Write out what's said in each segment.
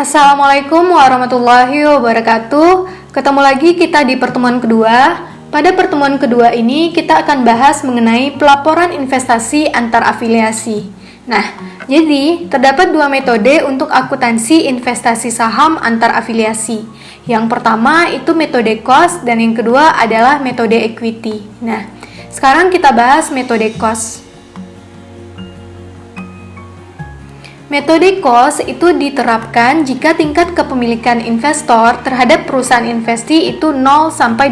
Assalamualaikum warahmatullahi wabarakatuh. Ketemu lagi kita di pertemuan kedua. Pada pertemuan kedua ini kita akan bahas mengenai pelaporan investasi antar afiliasi. Nah, jadi terdapat dua metode untuk akuntansi investasi saham antar afiliasi. Yang pertama itu metode cost dan yang kedua adalah metode equity. Nah, sekarang kita bahas metode cost. Metode cost itu diterapkan jika tingkat kepemilikan investor terhadap perusahaan investasi itu 0-20%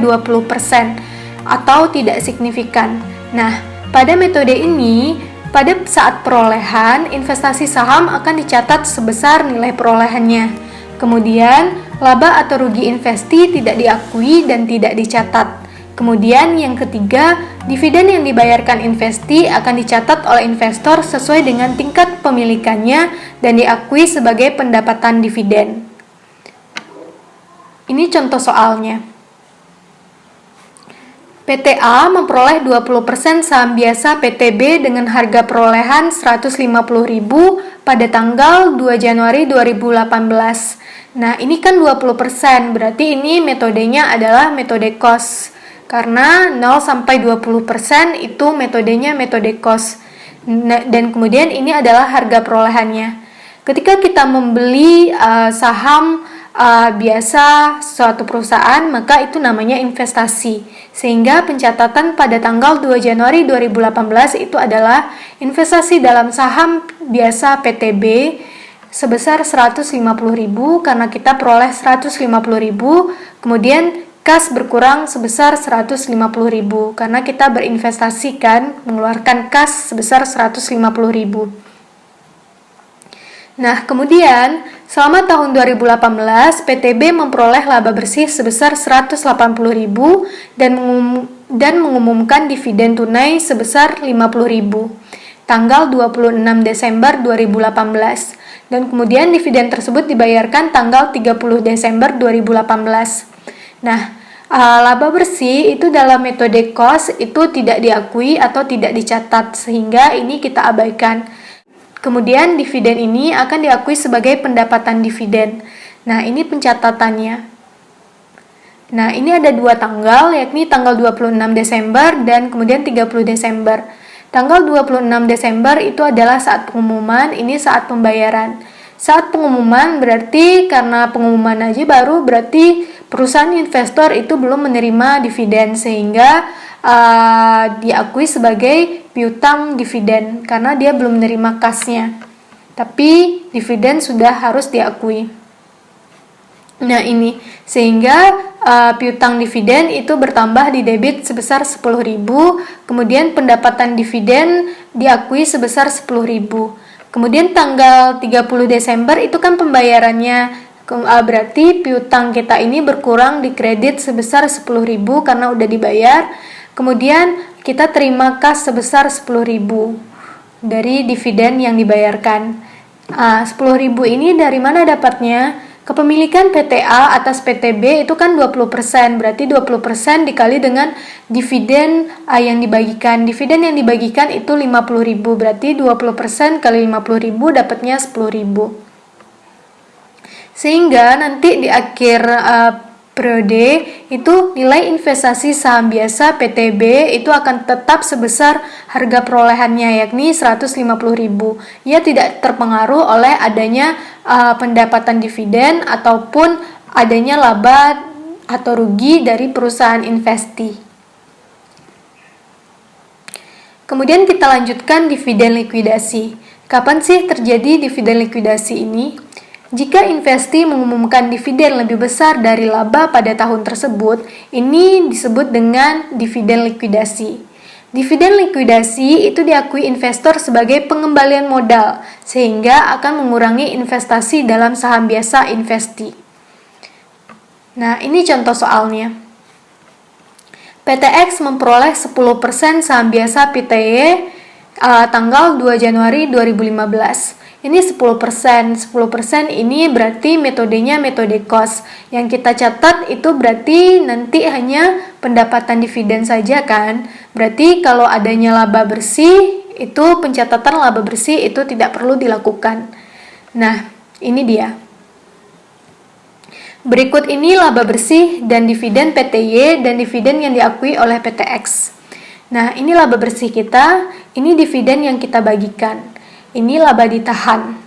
atau tidak signifikan. Nah, pada metode ini, pada saat perolehan, investasi saham akan dicatat sebesar nilai perolehannya. Kemudian, laba atau rugi investasi tidak diakui dan tidak dicatat. Kemudian yang ketiga, dividen yang dibayarkan investasi akan dicatat oleh investor sesuai dengan tingkat pemilikannya dan diakui sebagai pendapatan dividen. Ini contoh soalnya. PTA memperoleh 20% saham biasa PTB dengan harga perolehan 150.000 pada tanggal 2 Januari 2018. Nah, ini kan 20%, berarti ini metodenya adalah metode cost. Karena 0-20% itu metodenya metode cost. Dan kemudian ini adalah harga perolehannya. Ketika kita membeli saham biasa suatu perusahaan, maka itu namanya investasi. Sehingga pencatatan pada tanggal 2 Januari 2018 itu adalah investasi dalam saham biasa PTB sebesar 150.000 karena kita peroleh 150.000, kemudian kas berkurang sebesar 150.000 karena kita berinvestasikan mengeluarkan kas sebesar 150.000. Nah, kemudian selama tahun 2018 PTB memperoleh laba bersih sebesar 180.000 dan mengumumkan dividen tunai sebesar 50.000 tanggal 26 Desember 2018 dan kemudian dividen tersebut dibayarkan tanggal 30 Desember 2018. Nah, laba bersih itu dalam metode cost itu tidak diakui atau tidak dicatat sehingga ini kita abaikan. Kemudian dividen ini akan diakui sebagai pendapatan dividen. Nah, ini pencatatannya. Nah, ini ada dua tanggal yakni tanggal 26 Desember dan kemudian 30 Desember. Tanggal 26 Desember itu adalah saat pengumuman, ini saat pembayaran. Saat pengumuman berarti karena pengumuman aja baru berarti perusahaan investor itu belum menerima dividen sehingga diakui sebagai piutang dividen karena dia belum menerima kasnya. Tapi dividen sudah harus diakui. Nah, ini sehingga piutang dividen itu bertambah di debit sebesar 10.000, kemudian pendapatan dividen diakui sebesar 10.000. Kemudian tanggal 30 Desember itu kan pembayarannya, berarti piutang kita ini berkurang di kredit sebesar 10.000 karena udah dibayar. Kemudian kita terima kas sebesar 10.000 dari dividen yang dibayarkan. 10.000 ini dari mana dapatnya? Kepemilikan PTA atas PTB itu kan 20%, berarti 20% dikali dengan dividen yang dibagikan. Dividen yang dibagikan itu 50.000, berarti 20% kali 50.000 dapatnya 10.000. Sehingga nanti di akhir periode itu nilai investasi saham biasa PTB itu akan tetap sebesar harga perolehannya yakni 150.000. Ia tidak terpengaruh oleh adanya pendapatan dividen ataupun adanya laba atau rugi dari perusahaan investasi. Kemudian kita lanjutkan dividen likuidasi. Kapan sih terjadi dividen likuidasi ini? Jika investasi mengumumkan dividen lebih besar dari laba pada tahun tersebut, ini disebut dengan dividen likuidasi. Dividen likuidasi itu diakui investor sebagai pengembalian modal, sehingga akan mengurangi investasi dalam saham biasa investasi. Nah, ini contoh soalnya. PTX memperoleh 10% saham biasa PTY tanggal 2 Januari 2015. Ini 10%. 10% ini berarti metodenya metode cost. Yang kita catat itu berarti nanti hanya pendapatan dividen saja kan. Berarti kalau adanya laba bersih, itu pencatatan laba bersih itu tidak perlu dilakukan. Nah, ini dia. Berikut ini laba bersih dan dividen PTY dan dividen yang diakui oleh PTX. Nah, ini laba bersih kita, ini dividen yang kita bagikan. Ini laba ditahan.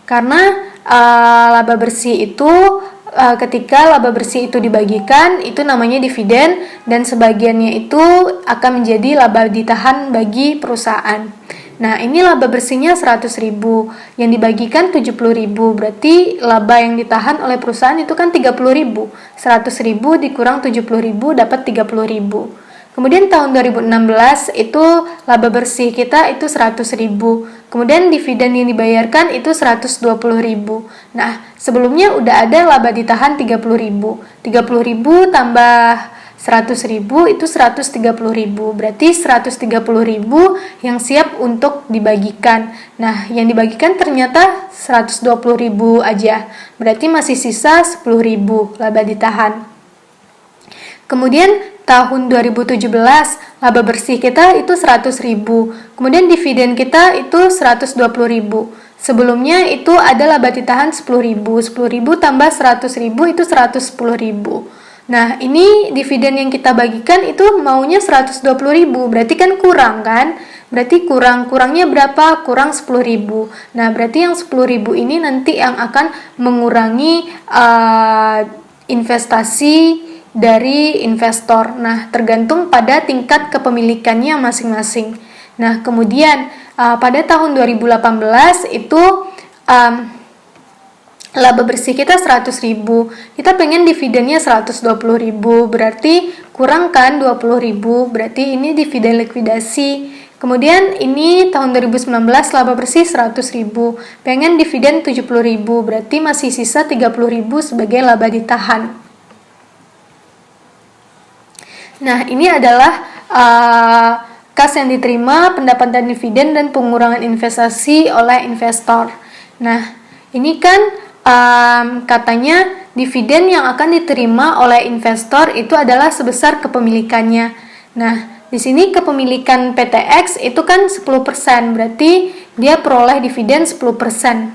Karena laba bersih itu ketika laba bersih itu dibagikan, itu namanya dividen dan sebagiannya itu akan menjadi laba ditahan bagi perusahaan. Nah, ini laba bersihnya 100.000, yang dibagikan 70.000, berarti laba yang ditahan oleh perusahaan itu kan 30.000. 100.000 dikurang 70.000 dapat 30.000. Kemudian tahun 2016 itu laba bersih kita itu 100.000. Kemudian dividen yang dibayarkan itu 120.000. Nah, sebelumnya udah ada laba ditahan 30.000. 30.000 tambah 100.000 itu 130.000. Berarti 130.000 yang siap untuk dibagikan. Nah, yang dibagikan ternyata 120.000 aja. Berarti masih sisa 10.000 laba ditahan. Kemudian tahun 2017 laba bersih kita itu 100.000. Kemudian dividen kita itu 120.000. Sebelumnya itu ada laba ditahan 10.000. 10.000 tambah 100.000 itu 110.000. Nah, ini dividen yang kita bagikan itu maunya 120.000. Berarti kan kurang kan? Berarti kurangnya berapa? Kurang 10.000. Nah, berarti yang 10.000 ini nanti yang akan mengurangi investasi dari investor. Nah, tergantung pada tingkat kepemilikannya masing-masing. Nah, kemudian pada tahun 2018 itu laba bersih kita 100.000. Kita pengen dividennya 120.000, berarti kurang kan 20.000, berarti ini dividen likuidasi. Kemudian ini tahun 2019 laba bersih 100.000, pengen dividen 70.000, berarti masih sisa 30.000 sebagai laba ditahan. Nah, ini adalah kas yang diterima, pendapatan dividen, dan pengurangan investasi oleh investor. Nah, ini kan katanya dividen yang akan diterima oleh investor itu adalah sebesar kepemilikannya. Nah, di sini kepemilikan PTX itu kan 10%, berarti dia peroleh dividen 10%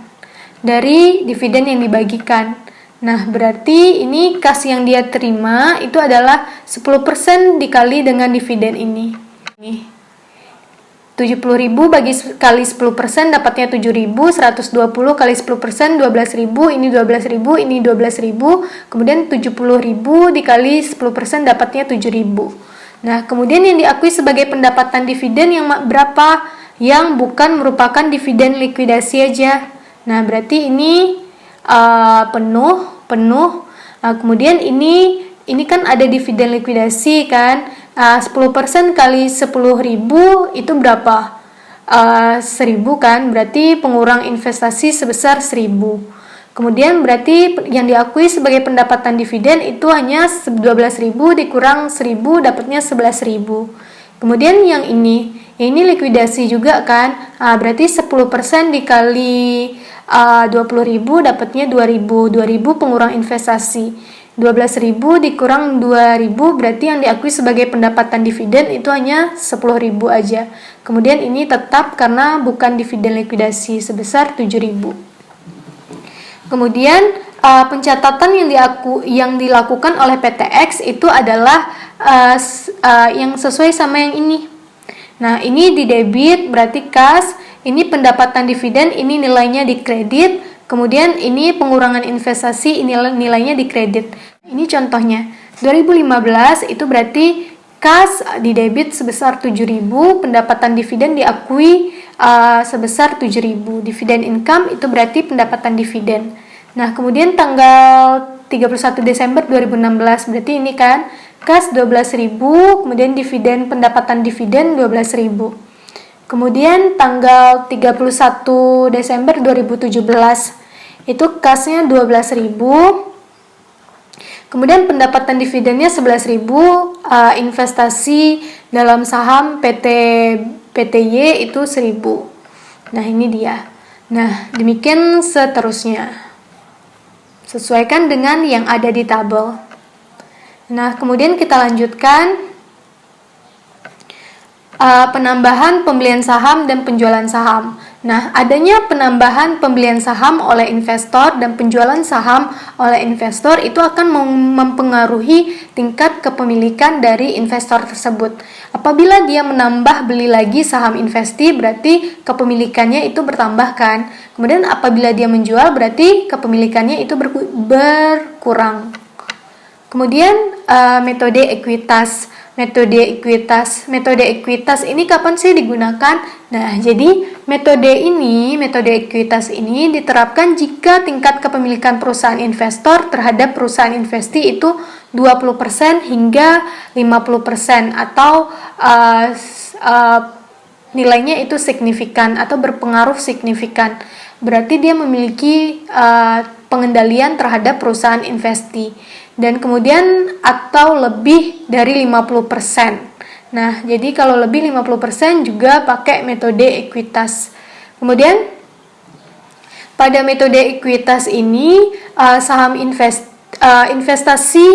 dari dividen yang dibagikan. Nah, berarti ini kas yang dia terima itu adalah 10% dikali dengan dividen ini. 70.000 bagi kali 10% dapatnya 7.000, 120 kali 10% 12.000, ini 12.000, ini 12.000, kemudian 70.000 dikali 10% dapatnya 7.000. Nah, kemudian yang diakui sebagai pendapatan dividen yang berapa? Yang bukan merupakan dividen likuidasi aja. Nah, berarti ini penuh. Kemudian ini kan ada dividen likuidasi kan, 10% kali 10.000 itu berapa? 1.000 kan, berarti pengurang investasi sebesar 1.000. Kemudian berarti yang diakui sebagai pendapatan dividen itu hanya 12.000 dikurang 1.000 dapatnya 11.000. Kemudian yang ini likuidasi juga kan, berarti 10% dikali 20.000 dapatnya 2.000 pengurang investasi. 12.000 dikurang 2.000 berarti yang diakui sebagai pendapatan dividen itu hanya 10.000 aja. Kemudian ini tetap karena bukan dividen likuidasi sebesar 7.000. Kemudian pencatatan yang dilakukan oleh PTX itu adalah yang sesuai sama yang ini. Nah, ini di debit berarti kas, ini pendapatan dividen, ini nilainya di kredit, kemudian ini pengurangan investasi, ini nilainya di kredit. Ini contohnya, 2015 itu berarti kas di debit sebesar 7.000, pendapatan dividen diakui sebesar 7.000. Dividen income itu berarti pendapatan dividen. Nah, kemudian tanggal 31 Desember 2016 berarti ini kan kas 12.000, kemudian dividen pendapatan dividen 12.000. Kemudian tanggal 31 Desember 2017 itu kasnya 12.000. Kemudian pendapatan dividennya 11.000, investasi dalam saham PTY itu 1.000. Nah, ini dia. Nah, demikian seterusnya. Sesuaikan dengan yang ada di tabel. Nah, kemudian kita lanjutkan penambahan pembelian saham dan penjualan saham. Nah, adanya penambahan pembelian saham oleh investor dan penjualan saham oleh investor itu akan mempengaruhi tingkat kepemilikan dari investor tersebut. Apabila dia menambah beli lagi saham investi, berarti kepemilikannya itu bertambah kan. Kemudian apabila dia menjual, berarti kepemilikannya itu berkurang. Kemudian metode ekuitas. Metode ekuitas ini kapan sih digunakan? Nah, jadi metode ekuitas ini diterapkan jika tingkat kepemilikan perusahaan investor terhadap perusahaan investi itu 20% hingga 50% atau nilainya itu signifikan atau berpengaruh signifikan. Berarti dia memiliki pengendalian terhadap perusahaan investi. Dan kemudian atau lebih dari 50%. Nah, jadi kalau lebih 50% juga pakai metode ekuitas. Kemudian pada metode ekuitas ini investasi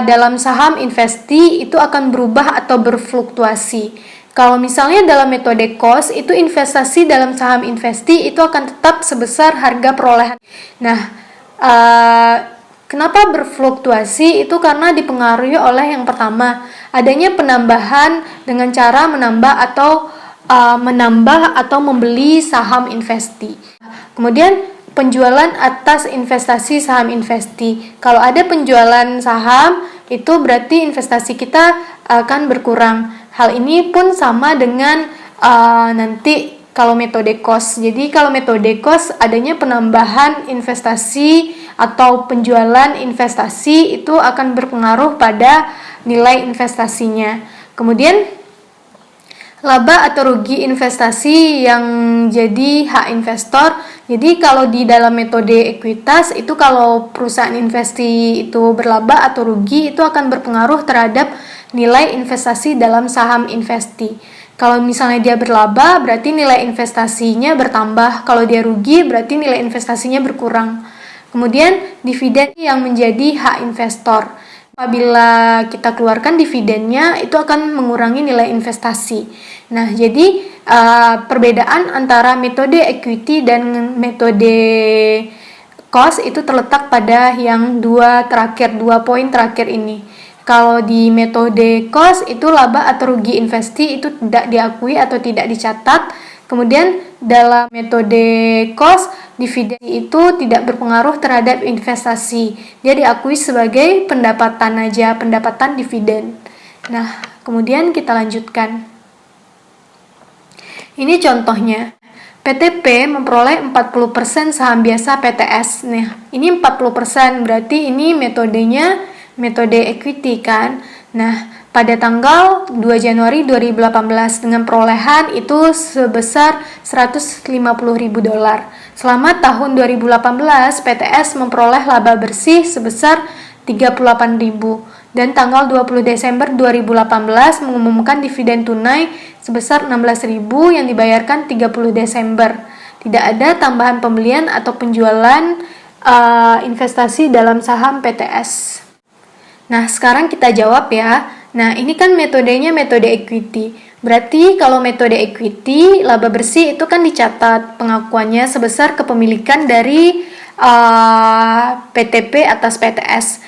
dalam saham investi itu akan berubah atau berfluktuasi. Kalau misalnya dalam metode cost itu investasi dalam saham investi itu akan tetap sebesar harga perolehan. Nah, kenapa berfluktuasi? Itu karena dipengaruhi oleh yang pertama, adanya penambahan dengan cara menambah atau membeli saham investi. Kemudian penjualan atas investasi saham investi. Kalau ada penjualan saham, itu berarti investasi kita akan berkurang. Hal ini pun sama dengan nanti kalau metode cost. Jadi kalau metode cost adanya penambahan investasi atau penjualan investasi itu akan berpengaruh pada nilai investasinya. Kemudian laba atau rugi investasi yang jadi hak investor. Jadi kalau di dalam metode ekuitas itu kalau perusahaan investi itu berlaba atau rugi itu akan berpengaruh terhadap nilai investasi dalam saham investi. Kalau misalnya dia berlaba berarti nilai investasinya bertambah, kalau dia rugi berarti nilai investasinya berkurang. Kemudian dividen yang menjadi hak investor. Apabila kita keluarkan dividennya itu akan mengurangi nilai investasi. Nah, jadi perbedaan antara metode equity dan metode cost itu terletak pada yang dua poin terakhir ini. Kalau di metode cost itu laba atau rugi investi itu tidak diakui atau tidak dicatat. Kemudian dalam metode cost, dividen itu tidak berpengaruh terhadap investasi. Dia diakui sebagai pendapatan aja, pendapatan dividen. Nah, kemudian kita lanjutkan. Ini contohnya. PTP memperoleh 40% saham biasa PTS. Nah, ini 40%, berarti ini metodenya metode equity kan. Nah, pada tanggal 2 Januari 2018 dengan perolehan itu sebesar $150.000. Selama tahun 2018, PTS memperoleh laba bersih sebesar $38.000 dan tanggal 20 Desember 2018 mengumumkan dividen tunai sebesar $16.000 yang dibayarkan 30 Desember. Tidak ada tambahan pembelian atau penjualan investasi dalam saham PTS. Nah, sekarang kita jawab ya. Nah, ini kan metodenya metode equity. Berarti kalau metode equity, laba bersih itu kan dicatat pengakuannya sebesar kepemilikan dari PTP atas PTS.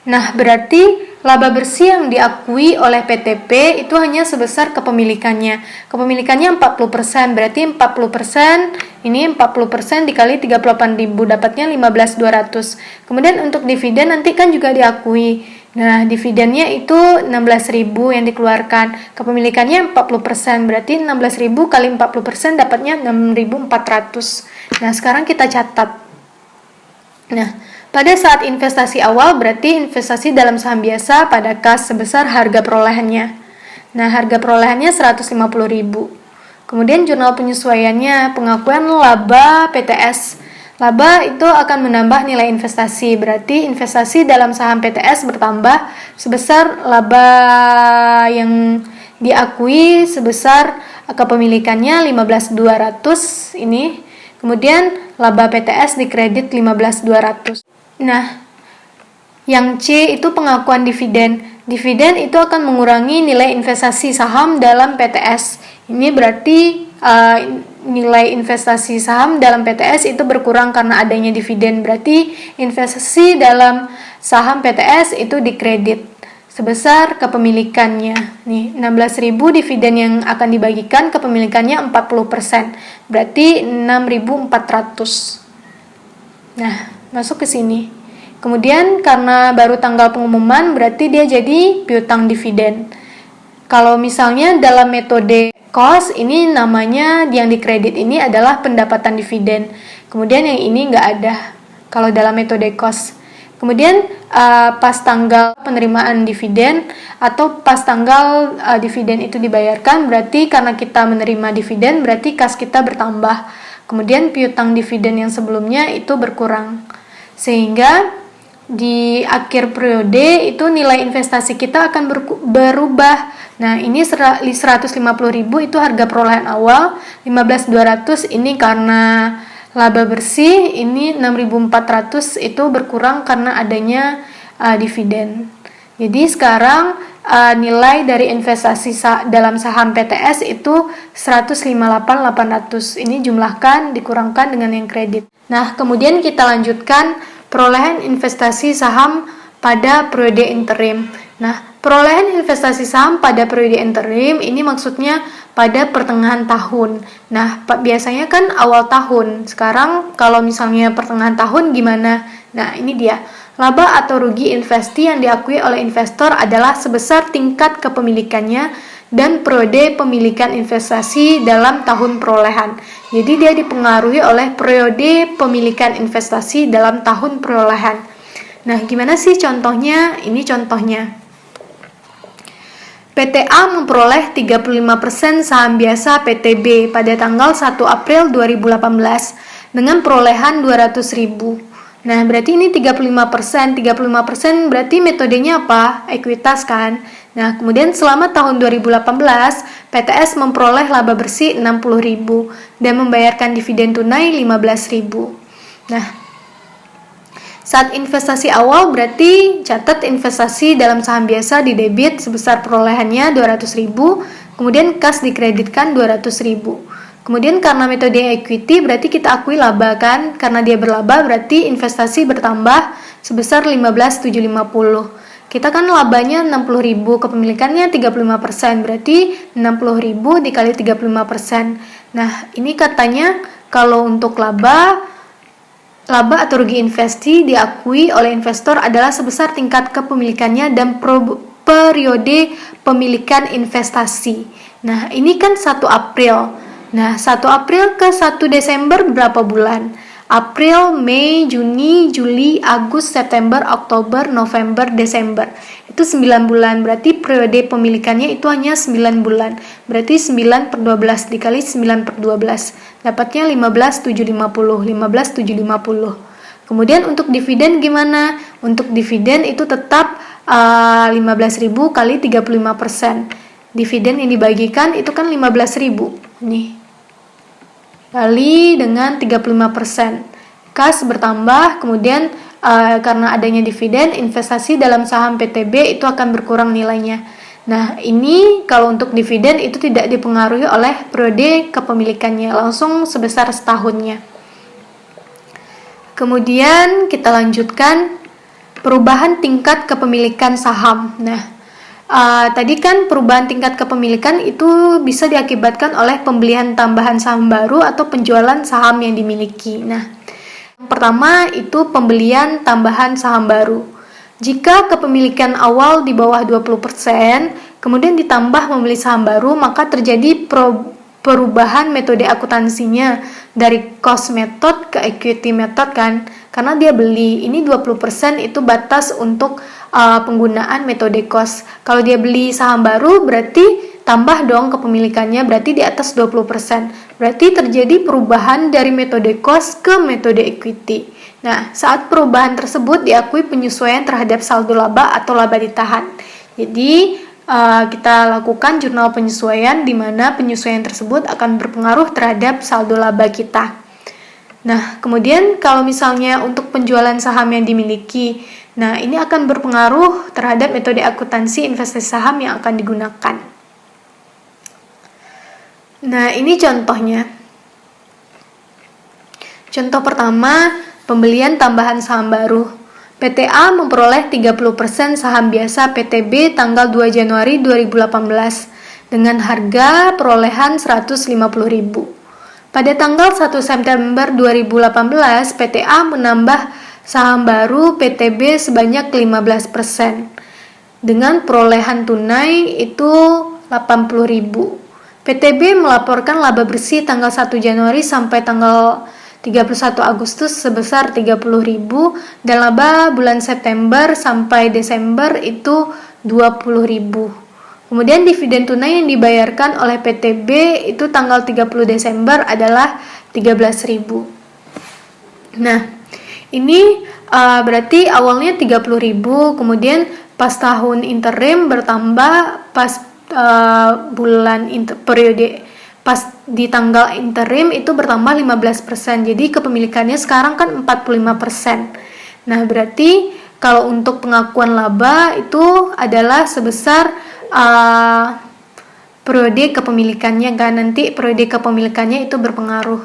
Nah, berarti laba bersih yang diakui oleh PTP itu hanya sebesar kepemilikannya. Kepemilikannya 40%, berarti 40%, ini 40% dikali 38.000, dapatnya 15.200. Kemudian untuk dividen nanti kan juga diakui. Nah, dividennya itu 16.000 yang dikeluarkan. Kepemilikannya 40%, berarti 16.000 kali 40% dapatnya 6.400. Nah, sekarang kita catat. Nah, pada saat investasi awal berarti investasi dalam saham biasa pada kas sebesar harga perolehannya. Nah, harga perolehannya 150.000. Kemudian jurnal penyesuaiannya, pengakuan laba PTS. Laba itu akan menambah nilai investasi, berarti investasi dalam saham PTS bertambah sebesar laba yang diakui sebesar kepemilikannya 15.200 ini. Kemudian laba PTS dikredit 15.200. Nah, yang C itu pengakuan dividen. Dividen itu akan mengurangi nilai investasi saham dalam PTS. Ini berarti nilai investasi saham dalam PTS itu berkurang karena adanya dividen. Berarti investasi dalam saham PTS itu dikredit sebesar kepemilikannya. Nih, 16.000 dividen yang akan dibagikan kepemilikannya 40%. Berarti 6.400. Nah, masuk ke sini. Kemudian karena baru tanggal pengumuman berarti dia jadi piutang dividen. Kalau misalnya dalam metode cost, ini namanya yang dikredit ini adalah pendapatan dividen. Kemudian yang ini nggak ada kalau dalam metode cost. Kemudian pas tanggal penerimaan dividen atau pas tanggal dividen itu dibayarkan, berarti karena kita menerima dividen berarti kas kita bertambah. Kemudian piutang dividen yang sebelumnya itu berkurang. Sehingga di akhir periode itu nilai investasi kita akan berubah. Nah, ini 150.000 itu harga perolehan awal, 15.200 ini karena laba bersih, ini 6.400 itu berkurang karena adanya dividen. Jadi sekarang nilai dari investasi dalam saham PTS itu 158.800. Ini jumlahkan dikurangkan dengan yang kredit. Nah, kemudian kita lanjutkan perolehan investasi saham pada periode interim. Nah, perolehan investasi saham pada periode interim ini maksudnya pada pertengahan tahun. Nah, biasanya kan awal tahun. Sekarang kalau misalnya pertengahan tahun gimana? Nah, ini dia. Laba atau rugi investasi yang diakui oleh investor adalah sebesar tingkat kepemilikannya dan periode pemilikan investasi dalam tahun perolehan. Jadi dia dipengaruhi oleh periode pemilikan investasi dalam tahun perolehan. Nah, gimana sih contohnya? Ini contohnya. PTA memperoleh 35% saham biasa PTB pada tanggal 1 April 2018 dengan perolehan 200.000. Nah, berarti ini 35%. 35% berarti metodenya apa? Ekuitas kan? Nah, kemudian selama tahun 2018, PTS memperoleh laba bersih 60.000 dan membayarkan dividen tunai 15.000. Nah, saat investasi awal berarti catat investasi dalam saham biasa di debit sebesar perolehannya 200.000, kemudian kas dikreditkan 200.000. Kemudian karena metode equity berarti kita akui laba kan, karena dia berlaba berarti investasi bertambah sebesar 15.750. Kita kan labanya 60.000, kepemilikannya 35%, berarti 60.000 dikali 35%. Nah, ini katanya kalau untuk laba atau rugi investasi diakui oleh investor adalah sebesar tingkat kepemilikannya dan periode pemilikan investasi. Nah, ini kan 1 April. Nah, 1 April ke 1 Desember berapa bulan? April, Mei, Juni, Juli, Agustus, September, Oktober, November, Desember. Itu 9 bulan, berarti periode pemilikannya itu hanya 9 bulan. Berarti 9 per 12 dikali 9 per 12. Dapatnya 15.750. 15.750. Kemudian untuk dividen gimana? Untuk dividen itu tetap 15.000 kali 35%. Dividen yang dibagikan itu kan 15.000. Nih. Kali dengan 35%. Kas bertambah, kemudian karena adanya dividen, investasi dalam saham PTB itu akan berkurang nilainya. Nah, ini kalau untuk dividen itu tidak dipengaruhi oleh periode kepemilikannya, langsung sebesar setahunnya. Kemudian kita lanjutkan perubahan tingkat kepemilikan saham. Nah, tadi kan perubahan tingkat kepemilikan itu bisa diakibatkan oleh pembelian tambahan saham baru atau penjualan saham yang dimiliki. Nah, yang pertama itu pembelian tambahan saham baru. Jika kepemilikan awal di bawah 20%, kemudian ditambah membeli saham baru, maka terjadi perubahan metode akuntansinya dari cost method ke equity method kan. Karena dia beli, ini 20% itu batas untuk penggunaan metode cost. Kalau dia beli saham baru berarti tambah dong kepemilikannya, berarti di atas 20%. Berarti terjadi perubahan dari metode cost ke metode equity. Nah, saat perubahan tersebut diakui penyesuaian terhadap saldo laba atau laba ditahan. Jadi, kita lakukan jurnal penyesuaian di mana penyesuaian tersebut akan berpengaruh terhadap saldo laba kita. Nah, kemudian kalau misalnya untuk penjualan saham yang dimiliki, nah ini akan berpengaruh terhadap metode akuntansi investasi saham yang akan digunakan. Nah, ini contohnya. Contoh pertama, pembelian tambahan saham baru. PTA memperoleh 30% saham biasa PTB tanggal 2 Januari 2018 dengan harga perolehan 150.000. Pada tanggal 1 September 2018, PTA menambah saham baru PTB sebanyak 15% dengan perolehan tunai itu 80.000. PTB melaporkan laba bersih tanggal 1 Januari sampai tanggal 31 Agustus sebesar 30.000 dan laba bulan September sampai Desember itu 20.000. Kemudian dividen tunai yang dibayarkan oleh PTB itu tanggal 30 Desember adalah 13.000. Nah, ini berarti awalnya 30.000, kemudian pas tahun interim bertambah, pas periode pas di tanggal interim itu bertambah 15%. Jadi kepemilikannya sekarang kan 45%. Nah, berarti kalau untuk pengakuan laba itu adalah sebesar periode kepemilikannya kan, nanti periode kepemilikannya itu berpengaruh.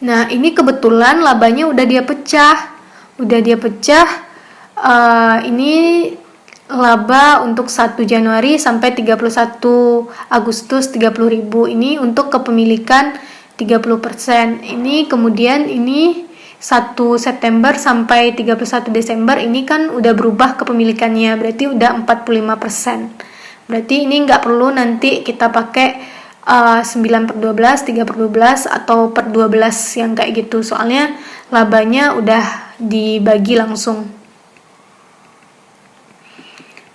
Nah, ini kebetulan labanya udah dia pecah. Ini laba untuk 1 Januari sampai 31 Agustus 30.000. Ini untuk kepemilikan 30%. Ini kemudian ini 1 September sampai 31 Desember ini kan udah berubah kepemilikannya, berarti udah 45%. Berarti ini nggak perlu nanti kita pakai 9/12, 3/12 atau per 12 yang kayak gitu, soalnya labanya udah dibagi langsung.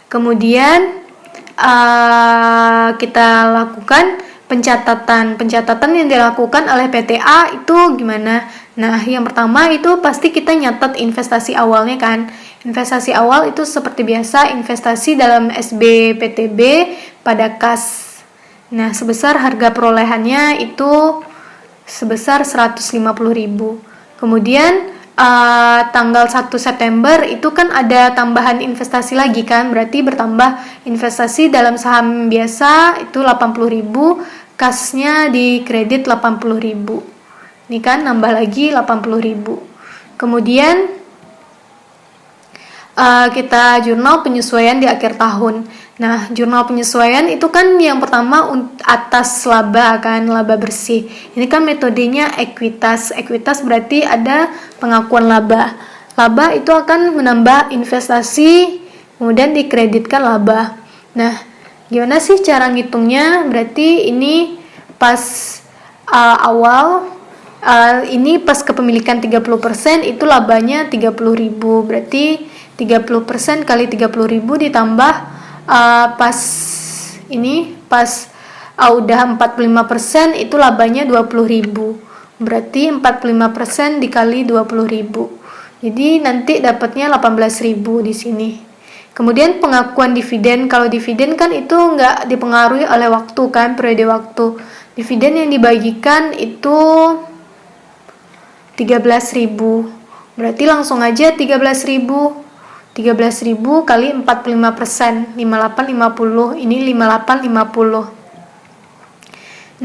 Kemudian kita lakukan pencatatan yang dilakukan oleh PTA itu gimana? Nah, yang pertama itu pasti kita nyatat investasi awalnya kan. Investasi awal itu seperti biasa investasi dalam SBPTB pada kas. Nah, sebesar harga perolehannya itu sebesar 150.000. Kemudian tanggal 1 September itu kan ada tambahan investasi lagi kan, berarti bertambah investasi dalam saham biasa itu 80.000, kasnya di kredit 80.000. Ini kan nambah lagi 80.000. Kemudian kita jurnal penyesuaian di akhir tahun. Nah, jurnal penyesuaian itu kan yang pertama atas laba kan, laba bersih. Ini kan metodenya ekuitas. Ekuitas berarti ada pengakuan laba. Laba itu akan menambah investasi, kemudian dikreditkan laba. Nah, gimana sih cara ngitungnya? Berarti ini pas awal, ini pas kepemilikan 30% itu labanya 30.000. Berarti 30% kali 30.000 ditambah pas udah 45% itu labanya 20.000. Berarti 45% dikali 20.000. Jadi nanti dapatnya 18.000 di sini. Kemudian pengakuan dividen, kalau dividen kan itu nggak dipengaruhi oleh waktu kan, periode waktu. Dividen yang dibagikan itu 13.000. Berarti langsung aja 13.000 kali 45%, 5850, ini 5850.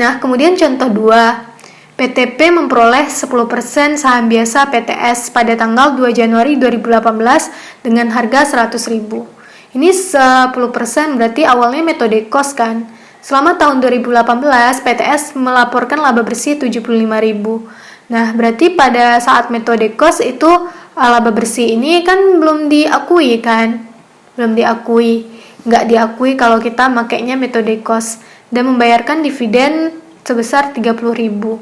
Nah, kemudian contoh 2, PTP memperoleh 10% saham biasa PTS pada tanggal 2 Januari 2018 dengan harga 100.000. Ini 10% berarti awalnya metode cost kan. Selama tahun 2018, PTS melaporkan laba bersih 75.000. Nah, berarti pada saat metode cost itu laba bersih ini kan belum diakui kan, nggak diakui kalau kita makainya metode cost, dan membayarkan dividen sebesar 30.000.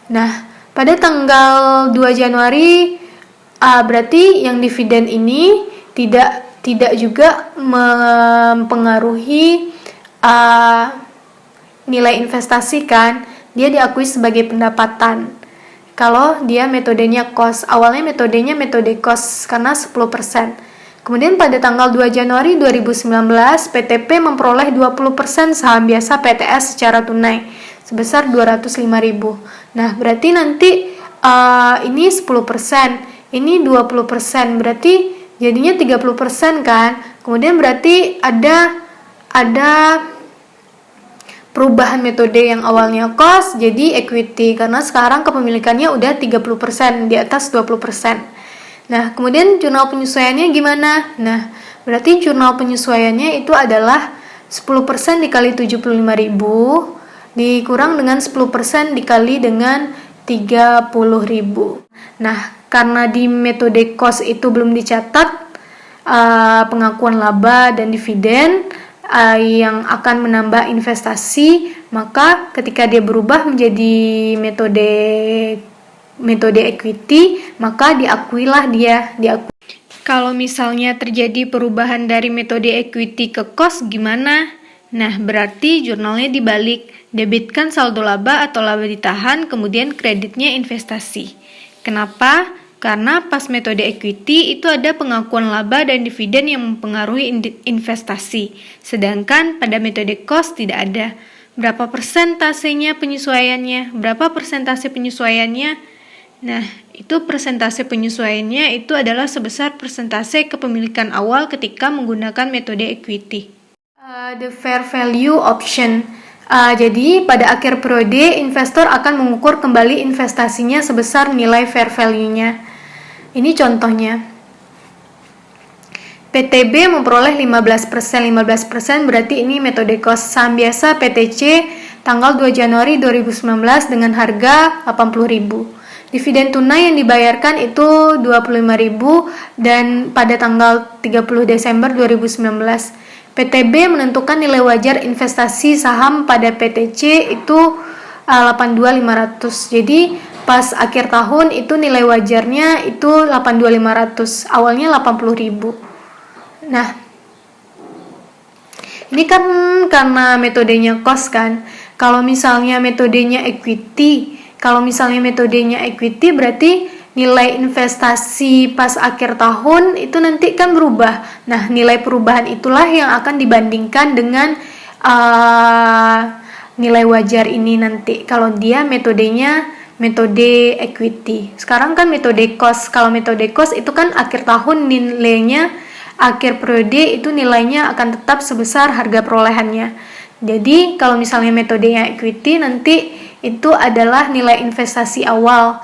Nah, pada tanggal 2 Januari berarti yang dividen ini tidak juga mempengaruhi nilai investasi kan, dia diakui sebagai pendapatan. Kalau dia metodenya cost, awalnya metodenya metode cost karena 10%. Kemudian pada tanggal 2 Januari 2019, PTP memperoleh 20% saham biasa PTS secara tunai sebesar 205.000. Nah, berarti nanti ini 10%, ini 20%, berarti jadinya 30% kan. Kemudian berarti ada perubahan metode yang awalnya cost jadi equity, karena sekarang kepemilikannya udah 30%, di atas 20%. Nah, kemudian jurnal penyesuaiannya gimana? Nah, berarti jurnal penyesuaiannya itu adalah 10% dikali 75.000 dikurang dengan 10% dikali dengan 30.000. Nah, karena di metode cost itu belum dicatat pengakuan laba dan dividen yang akan menambah investasi, maka ketika dia berubah menjadi metode equity, maka diakuilah dia. Kalau misalnya terjadi perubahan dari metode equity ke cost gimana? Nah, berarti jurnalnya dibalik, debitkan saldo laba atau laba ditahan, kemudian kreditnya investasi. Kenapa? Karena pas metode equity itu ada pengakuan laba dan dividen yang mempengaruhi investasi, sedangkan pada metode cost tidak ada. Berapa persentasenya penyesuaiannya? Berapa persentase penyesuaiannya? Nah, itu persentase penyesuaiannya itu adalah sebesar persentase kepemilikan awal ketika menggunakan metode equity. The fair value option. Jadi pada akhir periode investor akan mengukur kembali investasinya sebesar nilai fair value-nya. Ini contohnya. PTB memperoleh 15%, 15% berarti ini metode cost. Saham biasa PTC tanggal 2 Januari 2019 dengan harga 80.000. Dividen tunai yang dibayarkan itu 25.000 dan pada tanggal 30 Desember 2019. PTB menentukan nilai wajar investasi saham pada PTC itu 82.500. Jadi pas akhir tahun itu nilai wajarnya itu 82.500. Awalnya 80.000. Nah, ini kan karena metodenya cost kan. Kalau misalnya metodenya equity berarti nilai investasi pas akhir tahun itu nanti kan berubah. Nah, nilai perubahan itulah yang akan dibandingkan dengan nilai wajar ini nanti. Kalau dia metodenya metode equity. Sekarang kan metode cost. Kalau metode cost itu kan akhir tahun nilainya, akhir periode itu nilainya akan tetap sebesar harga perolehannya. Jadi kalau misalnya metodenya equity nanti itu adalah nilai investasi awal.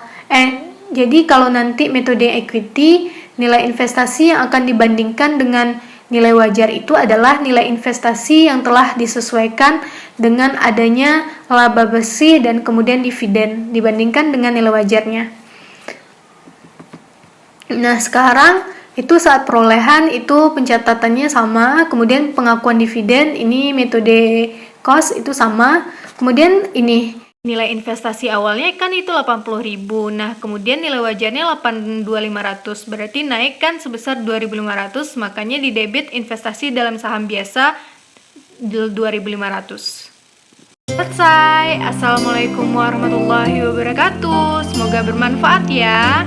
Jadi kalau nanti metode equity, nilai investasi yang akan dibandingkan dengan nilai wajar itu adalah nilai investasi yang telah disesuaikan dengan adanya laba bersih dan kemudian dividen dibandingkan dengan nilai wajarnya. Nah, sekarang itu saat perolehan itu pencatatannya sama, kemudian pengakuan dividen ini metode cost itu sama, kemudian ini nilai investasi awalnya kan itu 80.000. Nah, kemudian nilai wajarnya 82.500. Berarti naik kan sebesar 2.500, makanya di debit investasi dalam saham biasa 2.500. Selesai. Assalamualaikum warahmatullahi wabarakatuh. Semoga bermanfaat ya.